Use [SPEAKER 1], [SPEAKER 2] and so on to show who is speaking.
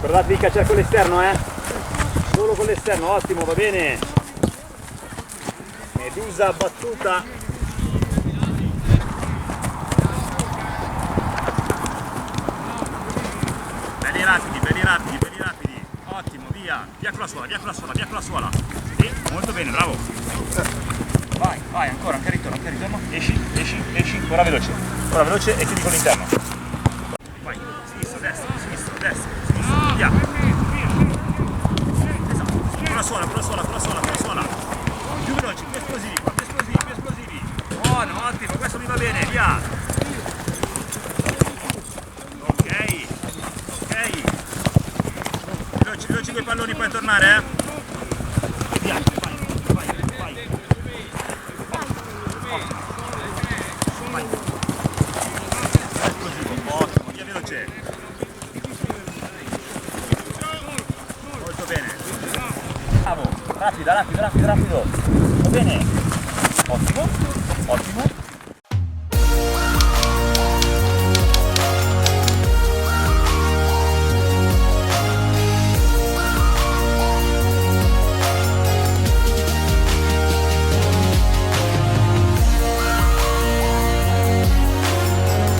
[SPEAKER 1] Guardate di cacciare con l'esterno, solo con l'esterno, ottimo, va bene. Medusa battuta. Belli rapidi, belli rapidi, belli rapidi. Ottimo, via. Via con la suola, via con la suola, via con la suola. Sì, molto bene, bravo. Vai, vai, ancora, anche ritorno. Esci, esci, esci. Ora veloce e chiudi con l'interno. Vai, sinistra, destra, via. Esatto, con la suola. Più veloci, più esplosivi qua, più esplosivi. Buono, ottimo, questo mi va bene, via. Ok. Veloci quei palloni, puoi tornare, Via, vai. Esplosivo, ottimo, via veloce. Molto bene. Bravo, rapido. Va bene. Ottimo.